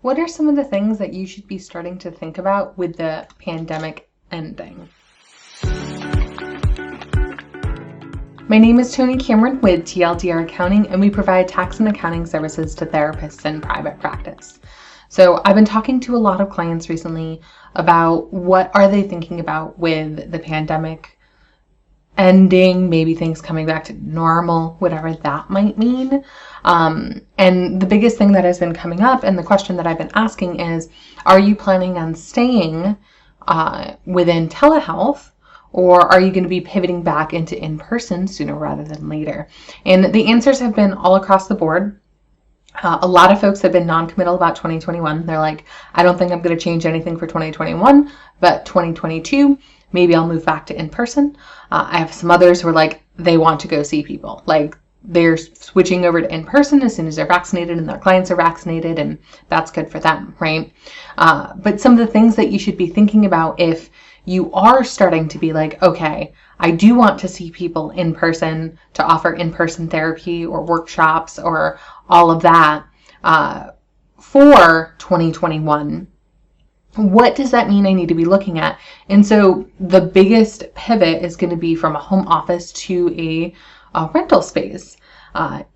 What are some of the things that you should be starting to think about with the pandemic ending? My name is Toni Cameron with TLDR Accounting, and we provide tax and accounting services to therapists in private practice. So I've been talking to a lot of clients recently about what are they thinking about with the pandemic ending, maybe things coming back to normal, whatever that might mean. And the biggest thing that has been coming up, and the question that I've been asking is, are you planning on staying within telehealth, or are you going to be pivoting back into in-person sooner rather than later? And the answers have been all across the board. A lot of folks have been non-committal about 2021. They're like, I don't think I'm going to change anything for 2021, but 2022, maybe I'll move back to in-person. I have some others who are like, they want to go see people. Like, they're switching over to in-person as soon as they're vaccinated and their clients are vaccinated, and that's good for them, right? But some of the things that you should be thinking about if you are starting to be like, okay, I do want to see people in person, to offer in-person therapy or workshops or all of that for 2021. What does that mean I need to be looking at? And so the biggest pivot is going to be from a home office to a rental space.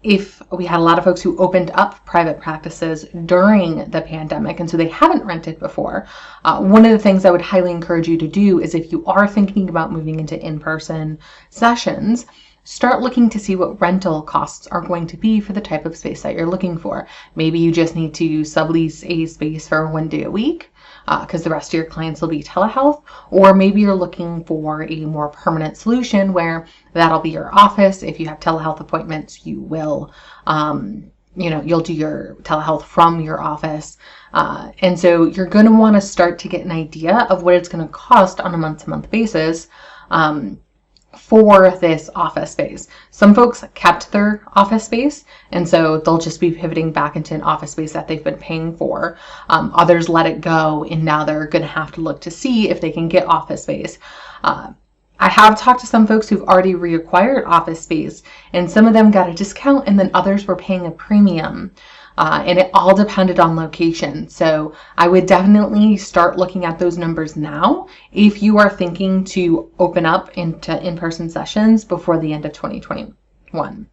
If we had a lot of folks who opened up private practices during the pandemic, and so they haven't rented before, one of the things I would highly encourage you to do is, if you are thinking about moving into in-person sessions, start looking to see what rental costs are going to be for the type of space that you're looking for. Maybe you just need to sublease a space for 1 day a week, because the rest of your clients will be telehealth, or maybe you're looking for a more permanent solution where that'll be your office. If you have telehealth appointments, you will, you'll do your telehealth from your office. And so you're going to want to start to get an idea of what it's going to cost on a month-to-month basis for this office space. Some folks kept their office space, and so they'll just be pivoting back into an office space that they've been paying for. Others let it go, and now they're going to have to look to see if they can get office space. I have talked to some folks who've already reacquired office space, and some of them got a discount, and then others were paying a premium. And it all depended on location. So I would definitely start looking at those numbers now if you are thinking to open up into in-person sessions before the end of 2021.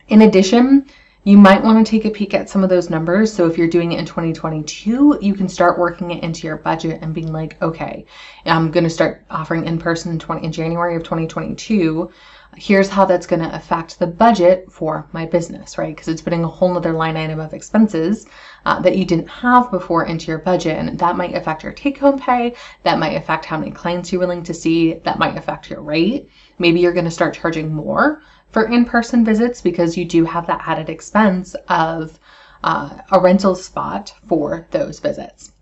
In addition, you might want to take a peek at some of those numbers. So if you're doing it in 2022, you can start working it into your budget and being like, okay, I'm going to start offering in-person in January of 2022. Here's how that's going to affect the budget for my business, right? Because it's putting a whole nother line item of expenses that you didn't have before into your budget. And that might affect your take-home pay. That might affect how many clients you're willing to see. That might affect your rate. Maybe you're going to start charging more for in-person visits because you do have that added expense of a rental spot for those visits.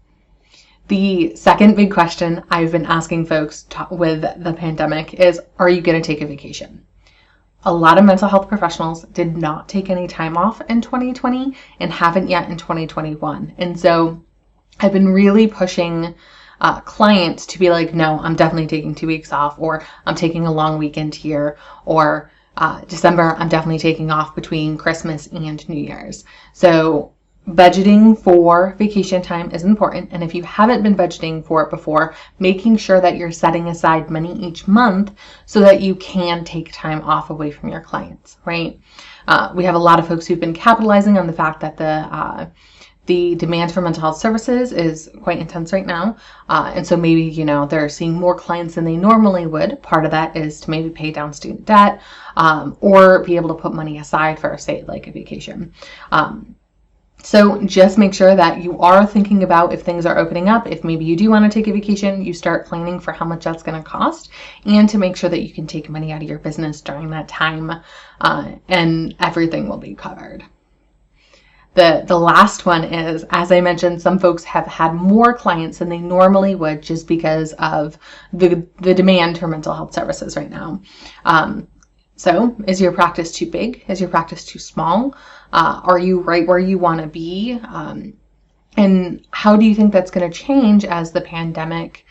The second big question I've been asking folks with the pandemic is, are you going to take a vacation? A lot of mental health professionals did not take any time off in 2020 and haven't yet in 2021. And so I've been really pushing clients to be like, no, I'm definitely taking 2 weeks off, or I'm taking a long weekend here, or December, I'm definitely taking off between Christmas and New Year's. So budgeting for vacation time is important. And if you haven't been budgeting for it before, making sure that you're setting aside money each month so that you can take time off away from your clients, right? We have a lot of folks who've been capitalizing on the fact that the demand for mental health services is quite intense right now. And so maybe, they're seeing more clients than they normally would. Part of that is to maybe pay down student debt or be able to put money aside for, say, like a vacation. So just make sure that you are thinking about if things are opening up. If maybe you do want to take a vacation, you start planning for how much that's going to cost, and to make sure that you can take money out of your business during that time, and everything will be covered. The last one is, as I mentioned, some folks have had more clients than they normally would just because of the demand for mental health services right now. So is your practice too big? Is your practice too small? Are you right where you want to be? And how do you think that's going to change as the pandemic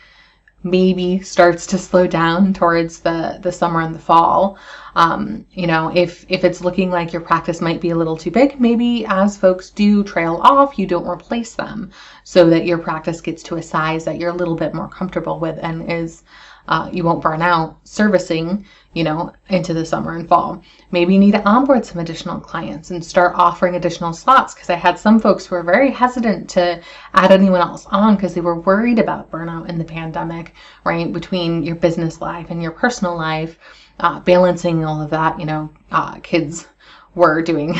maybe starts to slow down towards the summer and the fall. If it's looking like your practice might be a little too big, maybe as folks do trail off, you don't replace them so that your practice gets to a size that you're a little bit more comfortable with and is you won't burn out servicing, into the summer and fall. Maybe you need to onboard some additional clients and start offering additional slots, because I had some folks who were very hesitant to add anyone else on because they were worried about burnout in the pandemic, right? Between your business life and your personal life, balancing all of that, kids were doing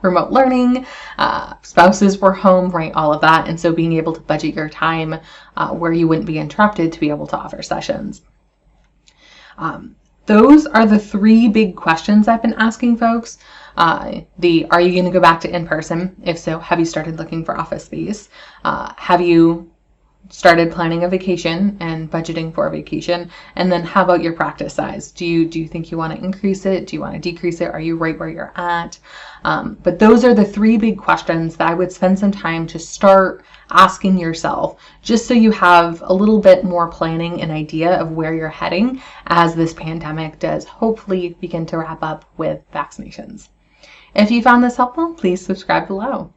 remote learning, spouses were home, right? All of that. And so being able to budget your time where you wouldn't be interrupted to be able to offer sessions. Those are the 3 big questions I've been asking folks. Are you going to go back to in-person? If so, have you started looking for office space? Have you started planning a vacation and budgeting for a vacation? And then how about your practice size? Do you think you want to increase it? Do you want to decrease it? Are you right where you're at? But those are the 3 big questions that I would spend some time to start asking yourself, just so you have a little bit more planning and idea of where you're heading as this pandemic does hopefully begin to wrap up with vaccinations. If you found this helpful, please subscribe below.